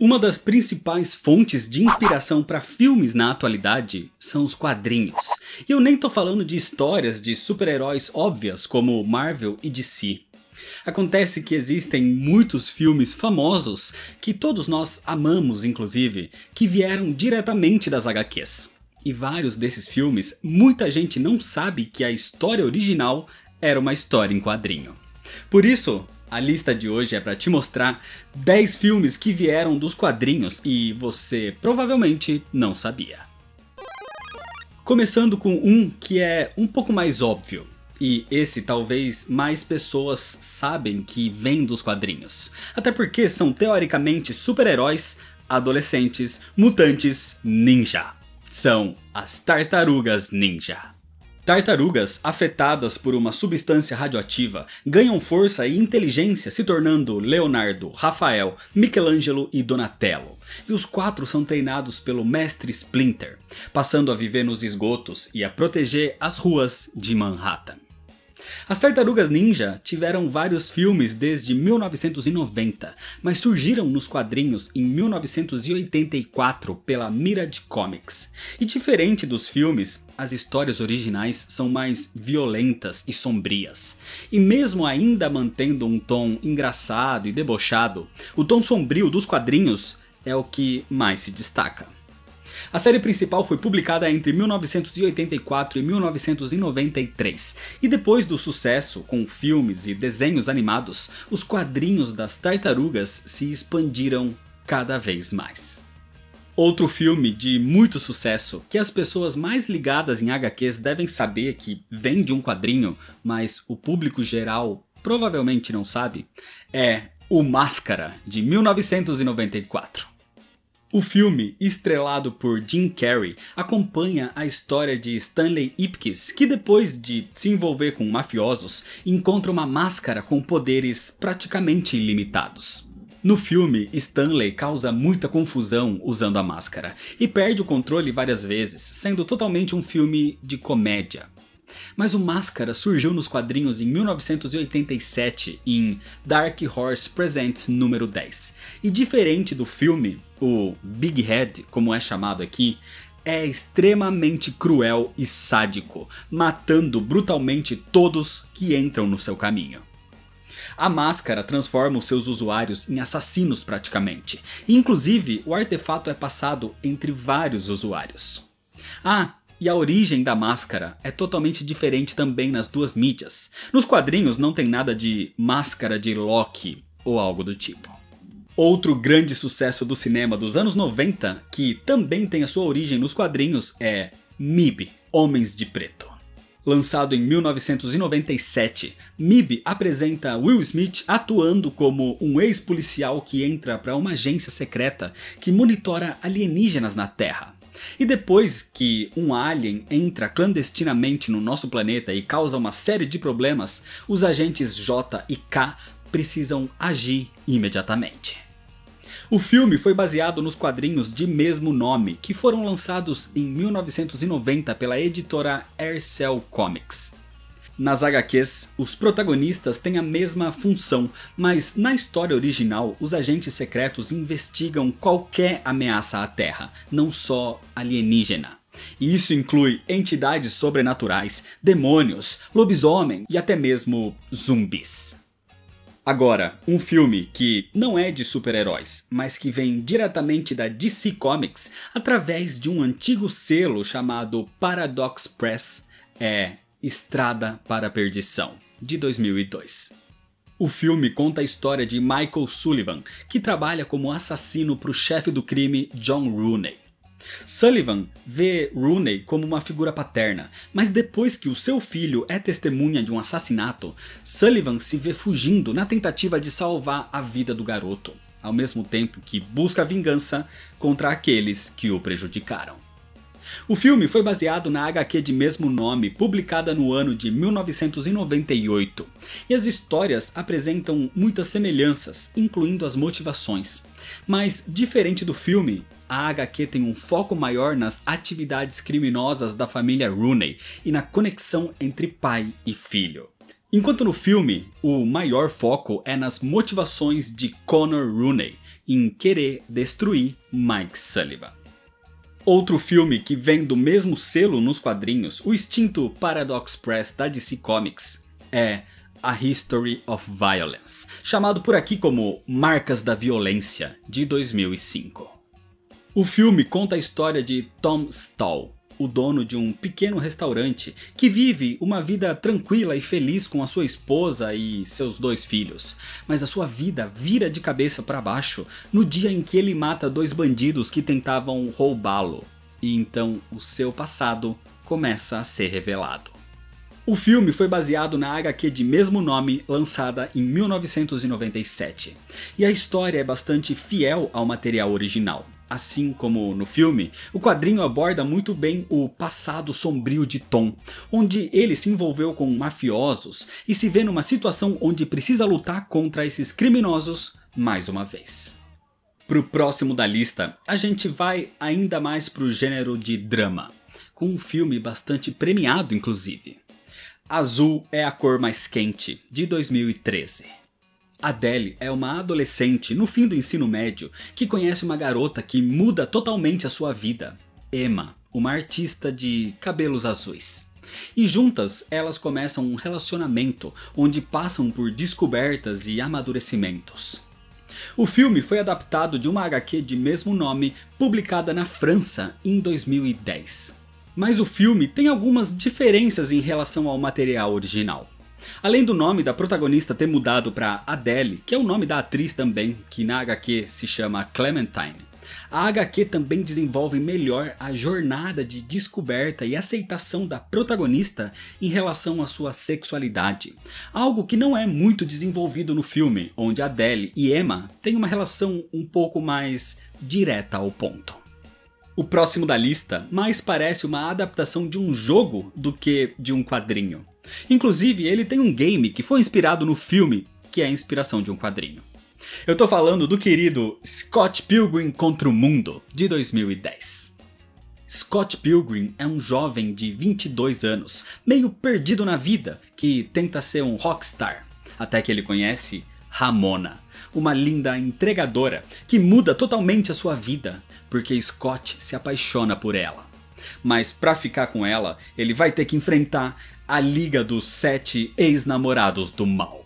Uma das principais fontes de inspiração para filmes na atualidade são os quadrinhos. E eu nem tô falando de histórias de super-heróis óbvias como Marvel e DC. Acontece que existem muitos filmes famosos, que todos nós amamos inclusive, que vieram diretamente das HQs. E vários desses filmes, muita gente não sabe que a história original era uma história em quadrinho. Por isso, a lista de hoje é para te mostrar 10 filmes que vieram dos quadrinhos e você provavelmente não sabia. Começando com um que é um pouco mais óbvio, e esse talvez mais pessoas sabem que vem dos quadrinhos. Até porque são teoricamente super-heróis, adolescentes, mutantes, ninja. São as Tartarugas Ninja. Tartarugas afetadas por uma substância radioativa ganham força e inteligência se tornando Leonardo, Rafael, Michelangelo e Donatello. E os quatro são treinados pelo mestre Splinter, passando a viver nos esgotos e a proteger as ruas de Manhattan. As Tartarugas Ninja tiveram vários filmes desde 1990, mas surgiram nos quadrinhos em 1984 pela Mirage Comics. E diferente dos filmes, as histórias originais são mais violentas e sombrias. E mesmo ainda mantendo um tom engraçado e debochado, o tom sombrio dos quadrinhos é o que mais se destaca. A série principal foi publicada entre 1984 e 1993, e depois do sucesso com filmes e desenhos animados, os quadrinhos das tartarugas se expandiram cada vez mais. Outro filme de muito sucesso, que as pessoas mais ligadas em HQs devem saber que vem de um quadrinho, mas o público geral provavelmente não sabe, é O Máscara, de 1994. O filme, estrelado por Jim Carrey, acompanha a história de Stanley Ipkiss, que depois de se envolver com mafiosos, encontra uma máscara com poderes praticamente ilimitados. No filme, Stanley causa muita confusão usando a máscara, e perde o controle várias vezes, sendo totalmente um filme de comédia. Mas o Máscara surgiu nos quadrinhos em 1987 em Dark Horse Presents número 10. E diferente do filme, o Big Head, como é chamado aqui, é extremamente cruel e sádico, matando brutalmente todos que entram no seu caminho. A máscara transforma os seus usuários em assassinos praticamente, e inclusive o artefato é passado entre vários usuários. E a origem da máscara é totalmente diferente também nas duas mídias. Nos quadrinhos não tem nada de máscara de Loki ou algo do tipo. Outro grande sucesso do cinema dos anos 90, que também tem a sua origem nos quadrinhos, é MIB, Homens de Preto. Lançado em 1997, MIB apresenta Will Smith atuando como um ex-policial que entra para uma agência secreta que monitora alienígenas na Terra. E depois que um alien entra clandestinamente no nosso planeta e causa uma série de problemas, os agentes J e K precisam agir imediatamente. O filme foi baseado nos quadrinhos de mesmo nome, que foram lançados em 1990 pela editora Aircel Comics. Nas HQs, os protagonistas têm a mesma função, mas na história original, os agentes secretos investigam qualquer ameaça à Terra, não só alienígena. E isso inclui entidades sobrenaturais, demônios, lobisomem e até mesmo zumbis. Agora, um filme que não é de super-heróis, mas que vem diretamente da DC Comics através de um antigo selo chamado Paradox Press é Estrada para a Perdição, de 2002. O filme conta a história de Michael Sullivan, que trabalha como assassino para o chefe do crime John Rooney. Sullivan vê Rooney como uma figura paterna, mas depois que o seu filho é testemunha de um assassinato, Sullivan se vê fugindo na tentativa de salvar a vida do garoto, ao mesmo tempo que busca vingança contra aqueles que o prejudicaram. O filme foi baseado na HQ de mesmo nome, publicada no ano de 1998, e as histórias apresentam muitas semelhanças, incluindo as motivações. Mas, diferente do filme, a HQ tem um foco maior nas atividades criminosas da família Rooney e na conexão entre pai e filho. Enquanto no filme, o maior foco é nas motivações de Connor Rooney, em querer destruir Mike Sullivan. Outro filme que vem do mesmo selo nos quadrinhos, o extinto Paradox Press da DC Comics, é A History of Violence, chamado por aqui como Marcas da Violência, de 2005. O filme conta a história de Tom Stahl, o dono de um pequeno restaurante que vive uma vida tranquila e feliz com a sua esposa e seus 2 filhos. Mas a sua vida vira de cabeça para baixo no dia em que ele mata 2 bandidos que tentavam roubá-lo. E então o seu passado começa a ser revelado. O filme foi baseado na HQ de mesmo nome, lançada em 1997. E a história é bastante fiel ao material original. Assim como no filme, o quadrinho aborda muito bem o passado sombrio de Tom, onde ele se envolveu com mafiosos e se vê numa situação onde precisa lutar contra esses criminosos mais uma vez. Pro próximo da lista, a gente vai ainda mais pro gênero de drama, com um filme bastante premiado inclusive. Azul é a Cor Mais Quente, de 2013. Adele é uma adolescente no fim do ensino médio que conhece uma garota que muda totalmente a sua vida, Emma, uma artista de cabelos azuis. E juntas elas começam um relacionamento onde passam por descobertas e amadurecimentos. O filme foi adaptado de uma HQ de mesmo nome publicada na França em 2010. Mas o filme tem algumas diferenças em relação ao material original. Além do nome da protagonista ter mudado para Adele, que é o nome da atriz também, que na HQ se chama Clementine, a HQ também desenvolve melhor a jornada de descoberta e aceitação da protagonista em relação à sua sexualidade. Algo que não é muito desenvolvido no filme, onde Adele e Emma têm uma relação um pouco mais direta ao ponto. O próximo da lista mais parece uma adaptação de um jogo do que de um quadrinho. Inclusive, ele tem um game que foi inspirado no filme, que é a inspiração de um quadrinho. Eu tô falando do querido Scott Pilgrim contra o Mundo, de 2010. Scott Pilgrim é um jovem de 22 anos, meio perdido na vida, que tenta ser um rockstar, até que ele conhece Ramona, uma linda entregadora que muda totalmente a sua vida, porque Scott se apaixona por ela. Mas para ficar com ela, ele vai ter que enfrentar a Liga dos 7 Ex-Namorados do Mal.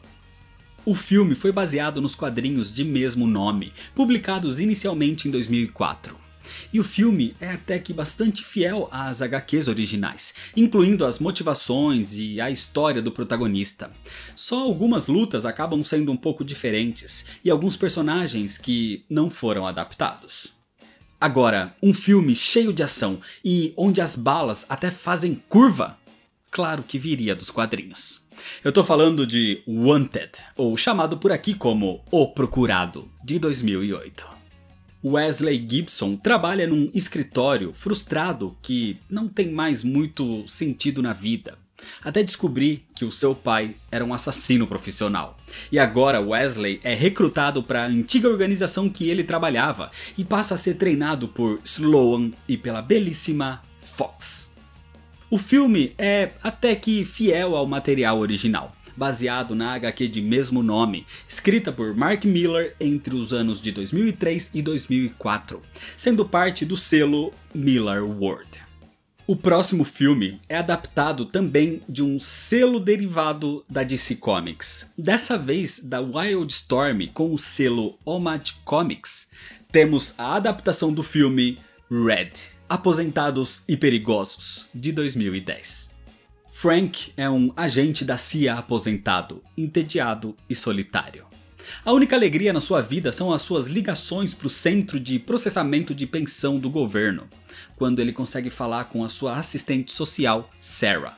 O filme foi baseado nos quadrinhos de mesmo nome, publicados inicialmente em 2004. E o filme é até que bastante fiel às HQs originais, incluindo as motivações e a história do protagonista. Só algumas lutas acabam sendo um pouco diferentes, e alguns personagens que não foram adaptados. Agora, um filme cheio de ação e onde as balas até fazem curva? Claro que viria dos quadrinhos. Eu tô falando de Wanted, ou chamado por aqui como O Procurado, de 2008. Wesley Gibson trabalha num escritório frustrado que não tem mais muito sentido na vida, até descobrir que o seu pai era um assassino profissional. E agora Wesley é recrutado para a antiga organização que ele trabalhava e passa a ser treinado por Sloan e pela belíssima Fox. O filme é até que fiel ao material original, baseado na HQ de mesmo nome, escrita por Mark Millar entre os anos de 2003 e 2004, sendo parte do selo Millar World. O próximo filme é adaptado também de um selo derivado da DC Comics, dessa vez da Wildstorm com o selo Homage Comics. Temos a adaptação do filme Red, Aposentados e Perigosos, de 2010. Frank é um agente da CIA aposentado, entediado e solitário. A única alegria na sua vida são as suas ligações para o centro de processamento de pensão do governo, quando ele consegue falar com a sua assistente social, Sarah.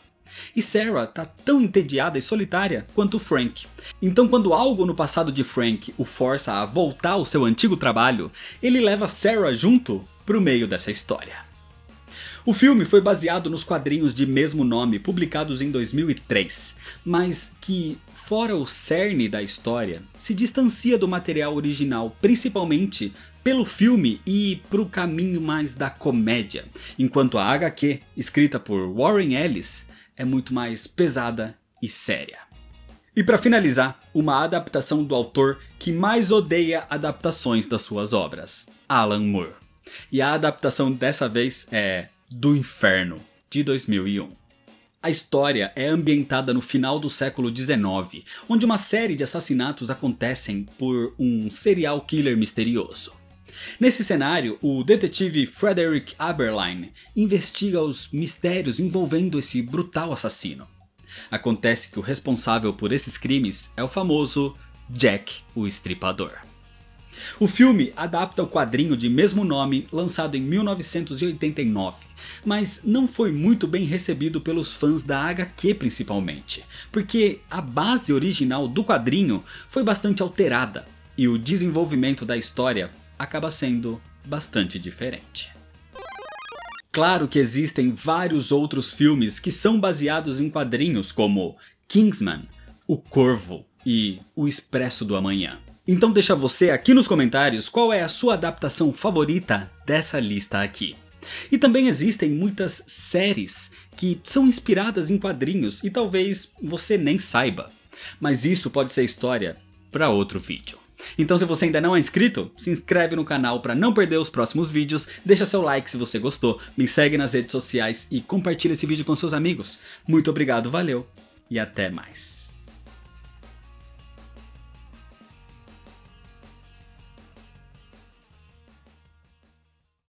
E Sarah tá tão entediada e solitária quanto Frank. Então quando algo no passado de Frank o força a voltar ao seu antigo trabalho, ele leva Sarah junto pro meio dessa história. O filme foi baseado nos quadrinhos de mesmo nome publicados em 2003, mas que, fora o cerne da história, se distancia do material original principalmente pelo filme e pro caminho mais da comédia, enquanto a HQ, escrita por Warren Ellis, é muito mais pesada e séria. E para finalizar, uma adaptação do autor que mais odeia adaptações das suas obras, Alan Moore. E a adaptação dessa vez é Do Inferno, de 2001. A história é ambientada no final do século XIX, onde uma série de assassinatos acontecem por um serial killer misterioso. Nesse cenário, o detetive Frederick Aberline investiga os mistérios envolvendo esse brutal assassino. Acontece que o responsável por esses crimes é o famoso Jack o Estripador. O filme adapta o quadrinho de mesmo nome lançado em 1989, mas não foi muito bem recebido pelos fãs da HQ principalmente, porque a base original do quadrinho foi bastante alterada e o desenvolvimento da história acaba sendo bastante diferente. Claro que existem vários outros filmes que são baseados em quadrinhos como Kingsman, O Corvo e O Expresso do Amanhã. Então deixa você aqui nos comentários qual é a sua adaptação favorita dessa lista aqui. E também existem muitas séries que são inspiradas em quadrinhos e talvez você nem saiba. Mas isso pode ser história para outro vídeo. Então se você ainda não é inscrito, se inscreve no canal para não perder os próximos vídeos, deixa seu like se você gostou, me segue nas redes sociais e compartilha esse vídeo com seus amigos. Muito obrigado, valeu e até mais.